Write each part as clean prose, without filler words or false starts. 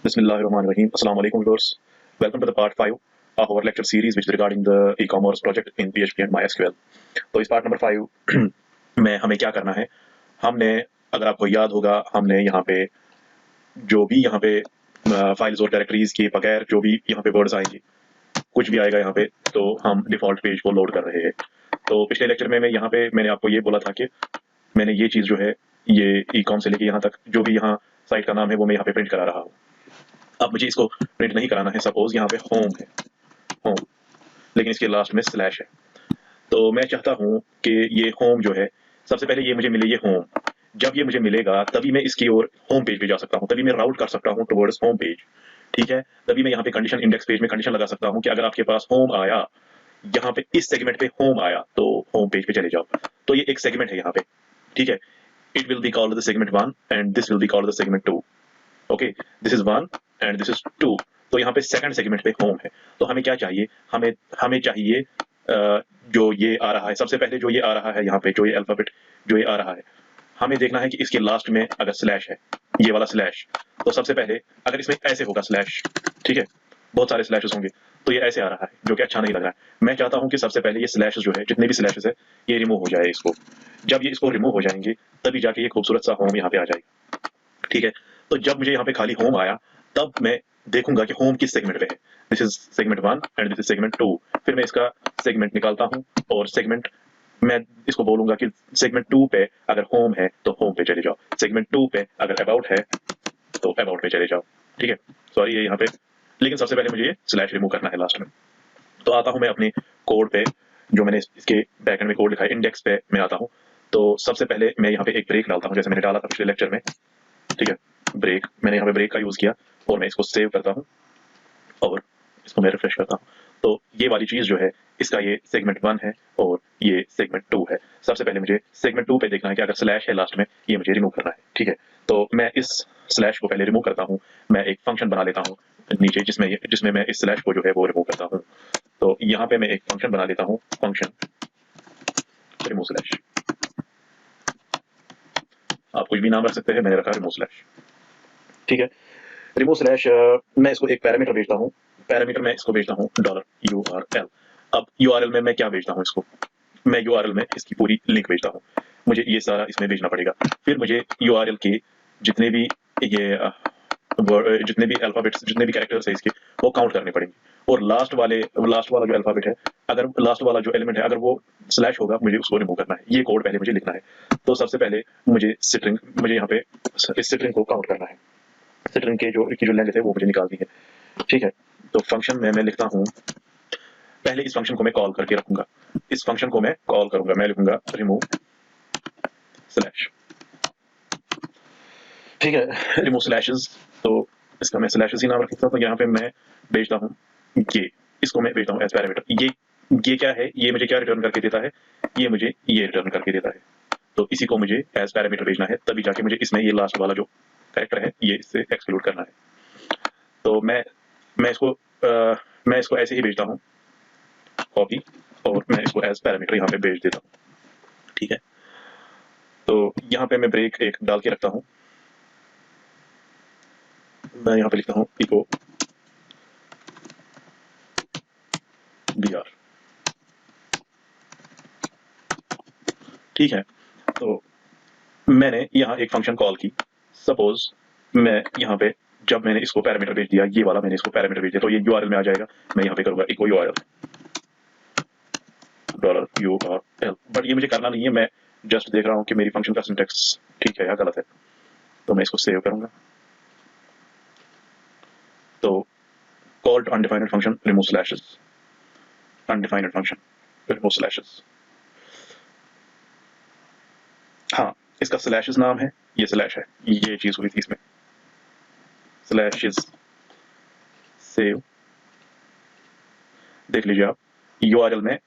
Bismillahirrahmanirrahim. Assalamu alaikum viewers. Welcome to the part 5 of our lecture series which is regarding the e-commerce project in PHP and MySQL. तो इस part number 5 में हमें क्या करना है, हमने, अगर आपको याद होगा, हमने यहाँ पे जो भी यहाँ पे फाइल्स और डायरेक्टरीज के बगैर जो भी यहाँ पे वर्ड्स आएंगे, कुछ भी आएगा यहाँ पे, तो हम डिफॉल्ट पेज को लोड कर रहे हैं। तो पिछले लेक्चर में यहाँ पे मैंने आपको ये बोला था कि मैंने ये चीज़ जो है, ये ई-कॉम से लेके यहाँ तक जो भी यहाँ साइट का नाम है वो मैं यहाँ पे प्रिंट करा रहा हूँ। अब मुझे इसको प्रिंट नहीं कराना है। सपोज यहाँ पे होम है, होम, लेकिन इसके लास्ट में स्लैश है। तो मैं चाहता हूँ कि ये होम जो है, सबसे पहले ये मुझे मिले, ये होम। जब ये मुझे मिलेगा तभी मैं इसकी ओर होम पेज पे जा सकता हूँ, तभी मैं राउट कर सकता हूँ टुवर्ड्स होम पेज। ठीक है, तभी मैं यहाँ पे कंडीशन इंडेक्स पेज में कंडीशन लगा सकता हूँ कि अगर आपके पास होम आया, यहाँ पे इस सेगमेंट पे होम आया, तो होम पेज पे चले जाओ। तो ये एक सेगमेंट है यहाँ पे, ठीक है। It will be called the segment 1 and this will be called the segment 2। Okay, this is 1 and this is 2। तो यहाँ पे सेकंड सेगमेंट पे होम है। तो हमें क्या चाहिए, हमें हमें चाहिए जो ये आ रहा है, सबसे पहले जो ये आ रहा है यहाँ पे, जो ये अल्फाबेट जो ये आ रहा है, हमें देखना है कि इसके लास्ट में अगर स्लैश है, ये वाला स्लैश, तो सबसे पहले अगर इसमें ऐसे होगा स्लैश, ठीक है, बहुत सारे स्लैशेस होंगे, तो ये ऐसे आ रहा है जो कि अच्छा नहीं लग रहा है। मैं चाहता हूँ कि सबसे पहले ये स्लैशेस जो है, जितने भी स्लैशेस है, ये रिमूव हो जाए। इसको जब ये इसको रिमूव हो जाएंगे तभी जाके ये खूबसूरत सा होम यहाँ पे आ जाएगा। ठीक है, तो जब मुझे यहाँ पे खाली होम आया, तब मैं देखूंगा कि होम किस सेगमेंट पे है। This is segment 1 and this is segment 2। फिर मैं इसका सेगमेंट निकालता हूँ और सेगमेंट, मैं इसको बोलूंगा कि सेगमेंट 2 पे अगर होम है तो होम पे चले जाओ, सेगमेंट 2 पे अगर अबाउट है तो अबाउट पे चले जाओ। ठीक है, सॉरी ये यहाँ पे, लेकिन सबसे पहले मुझे ये स्लैश रिमूव करना है लास्ट में। तो आता हूँ मैं अपने कोड पे, जो मैंने इसके बैकएंड में कोड लिखा है, इंडेक्स पे मैं आता हूँ। तो सबसे पहले मैं यहाँ पे एक ब्रेक डालता हूँ, जैसे मैंने डाला था पिछले लेक्चर में। ठीक है, ब्रेक, मैंने यहाँ पे ब्रेक का यूज किया और मैं इसको सेव करता हूँ और इसको मैं रिफ्रेश करता हूँ। तो ये वाली चीज जो है, इसका ये सेगमेंट 1 है और ये सेगमेंट 2 है। सबसे पहले मुझे सेगमेंट 2 पे देखना है कि अगर स्लैश है लास्ट में, ये मुझे रिमूव करना है। ठीक है, तो मैं इस स्लैश को पहले रिमूव करता हूँ। मैं एक फंक्शन बना लेता हूँ नीचे, जिसमें मैं इस स्लैश को जो है वो रिमूव करता हूँ। तो यहाँ पे मैं एक फंक्शन बना लेता हूँ, फंक्शन रिमूव स्लैश। आप कुछ भी नाम रख सकते हैं, मैंने रखा रिमूव स्लैश। ठीक है, रिमूव स्लैश, मैं इसको एक पैरामीटर भेजता हूँ। पैरामीटर में इसको भेजता हूँ $URL। अब URL में मैं क्या भेजता हूँ इसको, मैं URL में इसकी पूरी लिंक भेजता हूँ। मुझे ये सारा इसमें भेजना पड़ेगा। फिर मुझे URL के जितने भी ये जितने भी अल्फाबेट्स, जितने भी कैरेक्टर्स है इसके, वो काउंट करने पड़ेंगे। और लास्ट वाला जो अल्फाबेट है, अगर लास्ट वाला जो एलिमेंट है अगर वो स्लैश होगा, मुझे उसको रिमूव करना है। ये कोड पहले मुझे लिखना है। तो सबसे पहले मुझे यहाँ पे इस स्ट्रिंग को काउंट करना है। स्ट्रिंग की जो लेंथ है वो मुझे निकालनी है। ठीक है, तो फंक्शन में मैं लिखता हूँ, पहले इस फंक्शन को मैं कॉल करके रखूंगा। इस फंक्शन को मैं कॉल करूंगा, मैं लिखूंगा रिमूव स्लैश। ठीक है, रिमूव स्लैशेस, तो इसका मैं स्लैशेस ही नाम रख देता हूँ। तो यहाँ पे मैं भेजता हूँ ये, इसको मैं भेजता हूँ एज पैरामीटर। ये क्या है, ये मुझे क्या रिटर्न करके देता है, ये मुझे ये रिटर्न करके देता है। तो इसी को मुझे एज पैरामीटर भेजना है, तभी जाके मुझे इसमें ये लास्ट वाला जो कैरेक्टर है ये इससे एक्सक्लूड करना है। तो मैं इसको मैं इसको ऐसे ही भेजता हूँ, कॉपी, और मैं इसको एज पैरामीटर यहाँ पे भेज देता हूँ। ठीक है, तो यहाँ पे मैं ब्रेक एक डाल के रखता हूँ। मैं यहाँ पे लिखता हूँ इको br। ठीक है, तो मैंने यहाँ एक फंक्शन कॉल की। सपोज मैं यहाँ पे, जब मैंने इसको पैरामीटर भेज दिया, ये वाला मैंने इसको पैरामीटर भेज दिया, तो ये URL में आ जाएगा। मैं यहाँ पे करूंगा इको URL $URL। बट ये मुझे करना नहीं है, मैं जस्ट देख रहा हूँ कि मेरी फंक्शन का सिंटेक्स ठीक है या गलत है। तो मैं इसको सेव करूंगा। तो call to undefined function remove slashes, undefined function remove slashes. हाँ, इसका स्लैशेस नाम है, ये स्लैश है, ये चीज हुई थी इसमें, स्लैशेस। सेव, देख लीजिए आप, URL में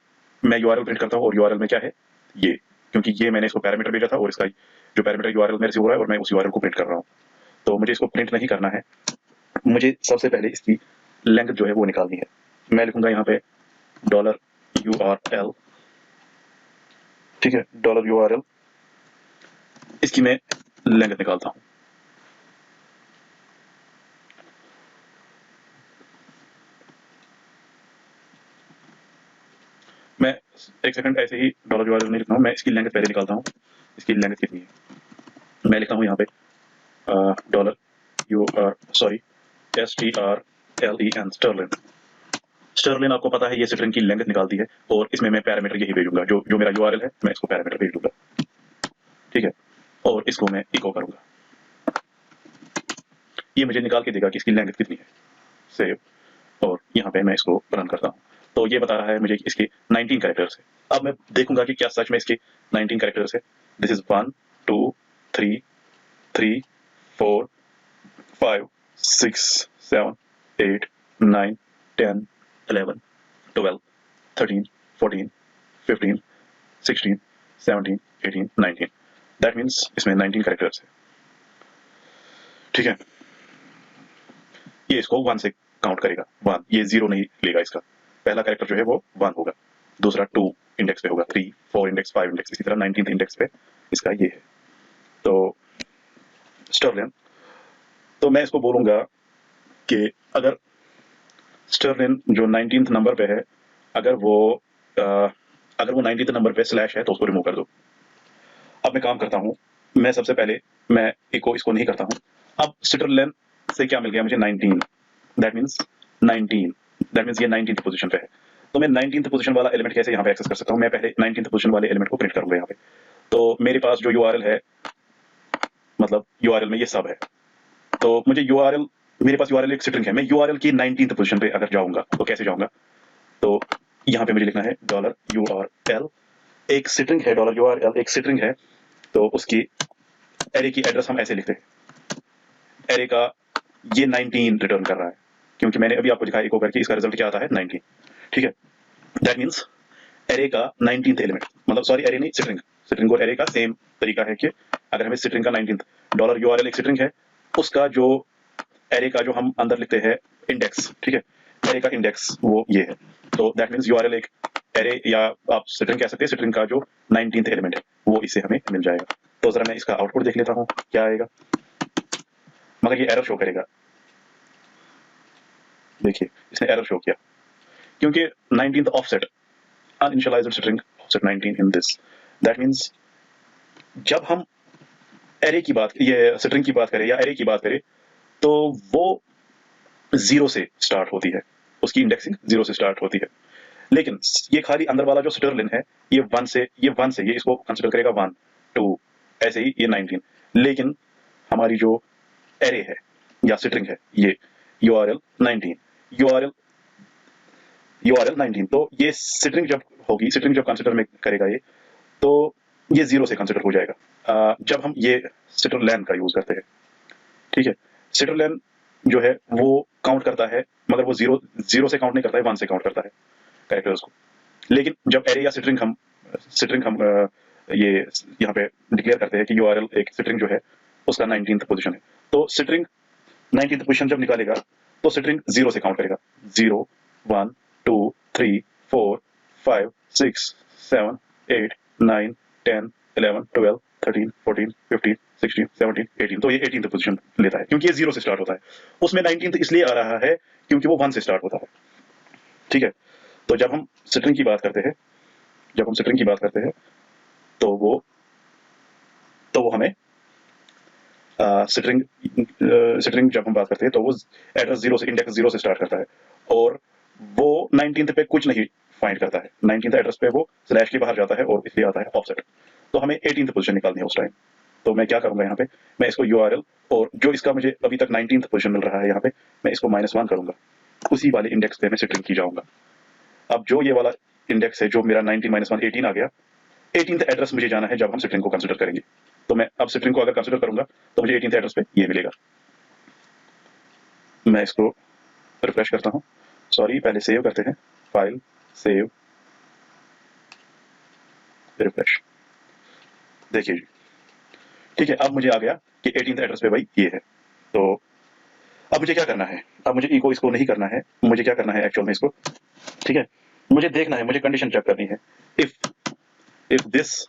मैं URL प्रिंट करता हूँ और URL में क्या है ये, क्योंकि ये मैंने इसको पैरामीटर भेजा था और इसका जो पैरामीटर URL मेरे से हो रहा है और मैं उस URL को प्रिंट कर रहा हूँ। तो मुझे इसको प्रिंट नहीं करना है, मुझे सबसे पहले इसकी लेंथ जो है वो निकालनी है। मैं लिखूंगा यहाँ पे $URL। ठीक है, $URL, इसकी मैं लेंथ निकालता हूँ। एक सेकंड, ऐसे ही डॉलर URL नहीं लिखना हूँ मैं, इसकी लेंथ पहले निकालता हूँ। इसकी लेंथ कितनी है, मैं लिखता हूँ यहाँ पे डॉलर STRLEN, स्टर्लिन। आपको पता है ये स्ट्रिंग की लेंथ निकालती है, और इसमें मैं पैरामीटर यही भेजूंगा, जो जो मेरा URL है मैं इसको पैरामीटर भेज दूंगा, ठीक है। और इसको मैं इको करूंगा, ये मुझे निकाल के देगा कि इसकी लेंथ कितनी है। सेव, और यहाँ पे मैं इसको रन करता हूँ, तो ये बता रहा है मुझे कि इसके 19 कैरेक्टर्स है। अब मैं देखूंगा कि क्या सच में इसके 19 कैरेक्टर्स है। This is 1 2 3 3 4 5 6 7 8 9 10 11 12 13 14 15 16 17 18 19। दैट मीन्स इसमें 19 कैरेक्टर्स है, ठीक है। ये इसको 1 से काउंट करेगा, 1, ये 0 नहीं लेगा। इसका पहला कैरेक्टर जो है वो 1 होगा, दूसरा 2 इंडेक्स पे होगा, 3 4 इंडेक्स, 5 इंडेक्स, इसी तरह 19th इंडेक्स पे इसका ये है। तो स्टर्लिन, तो मैं इसको बोलूंगा कि अगर स्टर्लिन जो 19th नंबर पे है, अगर वो 19th नंबर पे स्लैश है तो उसको रिमूव कर दो। अब मैं काम करता हूँ, मैं सबसे पहले मैं इको इसको नहीं करता हूँ। अब स्टर्लिन से क्या मिल गया मुझे, 19, दैट मीन्स 19, दैट मीन्स ये 19th पोजीशन पे है। तो मैं 19th पोजीशन वाला एलिमेंट कैसे यहाँ पे एक्सेस कर सकता हूँ, मैं पहले 19th पोजीशन वाले एलिमेंट को प्रिंट करूंगा यहाँ पे। तो मेरे पास जो URL है, मतलब URL में ये सब है, तो मुझे URL, मेरे पास URL एक स्ट्रिंग है, मैं URL की 19th पोजीशन पे अगर जाऊंगा तो कैसे जाऊंगा, तो यहाँ पे मुझे लिखना है $URL, एक स्ट्रिंग है, $URL एक स्ट्रिंग है, तो उसकी एरे की एड्रेस हम ऐसे लिखते हैं, एरे का ये 19 रिटर्न कर रहा है, क्योंकि मैंने अभी आपको दिखाया इको करके, इसका रिजल्ट क्या आता है 19, ठीक है। दैट मीन्स एरे का 19th एलिमेंट, मतलब सॉरी एरे नहीं, स्ट्रिंग, स्ट्रिंग और एरे का सेम तरीका है कि अगर हमें स्ट्रिंग का 19th, $URL एक स्ट्रिंग है, उसका जो एरे का जो हम अंदर लिखते हैं इंडेक्स, ठीक है, एरे का इंडेक्स वो ये है। तो दैट मीन्स URL एक एरे, या आप स्ट्रिंग कह सकते हैं, स्ट्रिंग का जो 19th एलिमेंट है वो इससे हमें मिल जाएगा। तो जरा मैं इसका आउटपुट देख लेता हूँ क्या आएगा, मगर ये एरर शो करेगा। देखिए इसने एरर शो किया, क्योंकि 19th offset, uninitialized string offset 19 in this, that means जब हम एरे की बात, ये स्ट्रिंग की बात करें या एरे की बात करें, तो वो 0 से स्टार्ट होती है, उसकी इंडेक्सिंग 0 से स्टार्ट होती है। लेकिन ये खाली अंदर वाला जो स्टर्लिन है, ये 1 से, ये इसको कंसीडर करेगा 1 2, ऐसे ही ये 19। लेकिन हमारी जो एरे है या स्ट्रिंग है, ये URL 19, URL 19, तो ये स्ट्रिंग जब होगी, स्ट्रिंग जब कंसीडर में करेगा ये, तो ये 0 से कंसीडर हो जाएगा जब हम ये स्ट्र्लेन का यूज करते हैं, ठीक है। स्ट्र्लेन जो है वो काउंट करता है, मगर वो 0 से काउंट नहीं करता है, 1 से काउंट करता है कैरेक्टर्स को। लेकिन जब एरे या स्ट्रिंग हम ये यहाँ पे डिक्लेयर करते हैं कि URL एक स्ट्रिंग जो है उसका 19th पोजीशन है, तो स्ट्रिंग 19th पोजीशन जब निकालेगा तो स्ट्रिंग 0 से काउंट करेगा, 0 1 2 3 4 5 6 7 8 9 10 11 12 13 14 15 16 17 18, तो ये 18th पोजीशन लेता है, क्योंकि ये 0 से स्टार्ट होता है। उसमें 19th इसलिए आ रहा है क्योंकि वो 1 से स्टार्ट होता है, ठीक है। तो जब हम स्ट्रिंग की बात करते हैं, तो वो हमें स्ट्रिंग जब हम बात करते हैं तो वो एड्रेस 0 से, इंडेक्स 0 से स्टार्ट करता है, और वो 19th पे कुछ नहीं फाइंड करता है, 19th एड्रेस पे वो स्लैश के बाहर जाता है और इसलिए आता है ऑफसेट। तो हमें 18th पोजीशन निकालनी है उस टाइम। तो मैं क्या करूंगा यहाँ पे, मैं इसको URL, और जो इसका मुझे अभी तक 19th पोजीशन मिल रहा है यहाँ पे, मैं इसको -1 करूंगा, उसी वाले इंडेक्स पे मैं स्ट्रिंग की जाऊंगा। अब जो ये वाला इंडेक्स है, जो मेरा 19 -1 18 आ गया, 18th एड्रेस मुझे जाना है जब हम स्ट्रिंग को कंसीडर करेंगे। तो मैं अब स्ट्रिंग को अगर कंसीडर करूंगा तो मुझे 18th एड्रेस पे ये मिलेगा। मैं इसको रिफ्रेश करता हूँ, सॉरी पहले सेव करते हैं, फाइल सेव रिफ्रेश, देखिए जी, ठीक है। अब मुझे आ गया कि 18th एड्रेस पे भाई ये है। तो अब मुझे क्या करना है, अब मुझे इको इसको नहीं करना है, मुझे क्या करना है एक्चुअल में इसको, ठीक है, मुझे देखना है, मुझे कंडीशन चेक करनी है, if this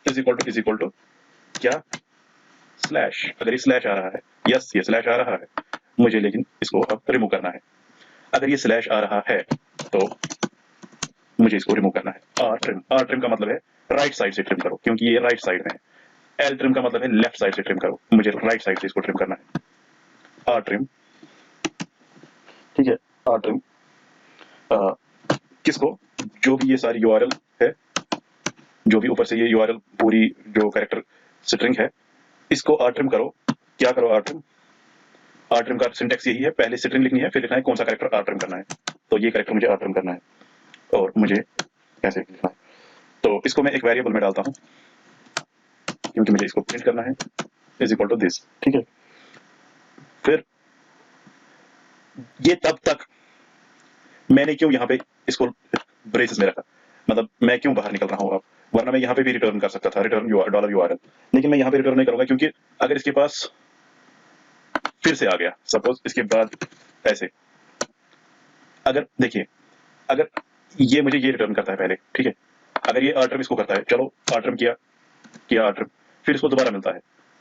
is equal to क्या, स्लैश, अगर ये स्लैश आ रहा है, यस ये स्लैश आ रहा है मुझे, लेकिन इसको अब रिमूव करना है। अगर ये स्लैश आ रहा है तो मुझे इसको रिमूव करना है। आर ट्रिम का मतलब है राइट साइड से ट्रिम करो, क्योंकि ये राइट साइड में है। एल ट्रिम का मतलब है लेफ्ट साइड से ट्रिम करो, मुझे राइट साइड से इसको ट्रिम करना है। आर ट्रिम, ठीक है। आर ट्रिम किसको, जो भी ये सारी यूआरएल है, जो भी ऊपर से ये यूआरएल पूरी जो कैरेक्टर स्ट्रिंग है, इसको आर ट्रिम करो। क्या करो आर ट्रिम? आर ट्रिम का सिंटेक्स यही है, पहले स्ट्रिंग लिखनी है, फिर लिखना है कौन सा कैरेक्टर आर ट्रिम करना है। तो ये कैरेक्टर मुझे आर ट्रिम करना है, और मुझे कैसे लिखना है, तो इसको मैं एक वेरिएबल में डालता हूँ, क्योंकि मुझे इसको प्रिंट करना है, इज इक्वल टू दिस, ठीक है। फिर ये तब तक मैंने क्यों यहाँ पे इसको ब्रेसेस में रखा, मतलब मैं क्यों बाहर निकल रहा हूँ अब, वरना मैं यहाँ पे भी रिटर्न कर सकता था, रिटर्न डॉलर यूआरएल, लेकिन मैं यहाँ पे रिटर्न नहीं करूंगा, क्योंकि अगर इसके पास फिर से आ गया सपोज इसके बाद ऐसे, अगर देखिए, अगर ये मुझे ये रिटर्न करता है पहले, ठीक है, अगर ये आर्ट्रम इसको करता है, चलो आर्ट्रम किया आर्ट्रम, फिर इसको दोबारा मिलता है,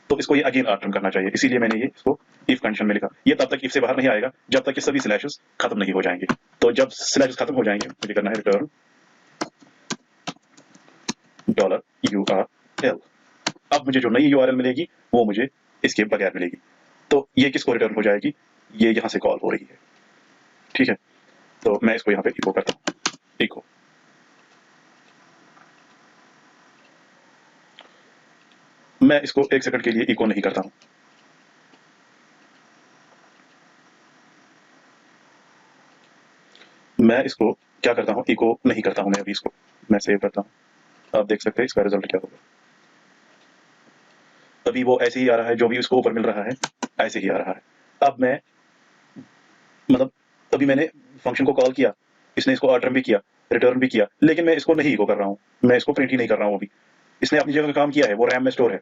तो इसको ये अगेन आर्ट्रम करना चाहिए, इसीलिए मैंने ये इसको इफ कंडीशन में लिखा। ये तब तक इफ से बाहर नहीं आएगा जब तक ये सभी स्लैशेस खत्म नहीं हो जाएंगे। तो जब स्लैशेस खत्म हो जाएंगे मुझे करना है रिटर्न डॉलर यूआरएल। अब मुझे जो नई यूआरएल मिलेगी वो मुझे इसके बगैर मिलेगी, तो ये किसको रिटर्न हो जाएगी, ये यहाँ से कॉल हो रही है, ठीक है। तो मैं इसको यहाँ पे इको करता हूँ, इको, मैं इसको 1 सेकंड के लिए इको नहीं करता हूँ, मैं इसको क्या करता हूँ, इको नहीं करता हूँ मैं अभी, इसको मैं सेव करता हूँ। आप देख सकते हैं इसका रिजल्ट क्या होगा, अभी वो ऐसे ही आ रहा है, जो भी उसको ऊपर मिल रहा है ऐसे ही आ रहा है। अब मैं मतलब अभी मैंने फंक्शन को कॉल किया, इसने इसको आर्ट्रम भी किया, रिटर्न भी किया, लेकिन मैं इसको नहीं इको कर रहा हूँ, मैं इसको प्रिंट ही नहीं कर रहा हूँ अभी। इसने अपनी जगह काम किया है, वो रैम में स्टोर है,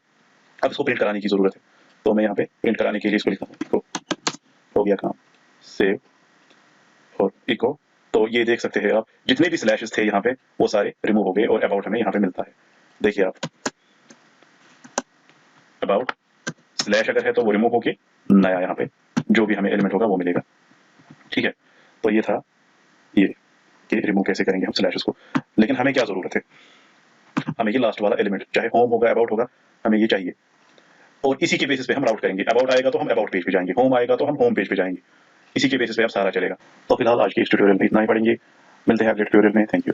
अब इसको प्रिंट कराने की जरूरत है, तो मैं यहाँ पे प्रिंट कराने के लिए इसको लिखता हूँ इको, हो गया काम, सेव और इको। तो ये देख सकते हैं आप, जितने भी स्लैशेस थे यहाँ पे वो सारे रिमूव हो गए, और अबाउट हमें यहाँ पे मिलता है, देखिए आप, अबाउट स्लैश अगर है तो वो रिमूव होके नया यहाँ पे जो भी हमें एलिमेंट होगा वो मिलेगा, ठीक है। तो ये था ये कि रिमूव कैसे करेंगे हम स्लैशेस को, लेकिन हमें क्या जरूरत है, हमें ये लास्ट वाला एलिमेंट चाहे होम होगा अबाउट होगा हमें ये चाहिए, और इसी के बेसिस पे हम राउट करेंगे। अबाउट आएगा तो हम अबाउट पेज पे जाएंगे, होम आएगा तो हम होम पेज पे जाएंगे, इसी के बेसिस पे अब सारा चलेगा। तो फिलहाल आज के इस ट्यूटोरियल में इतना ही पढ़ेंगे, मिलते हैं अगले ट्यूटोरियल में, थैंक यू।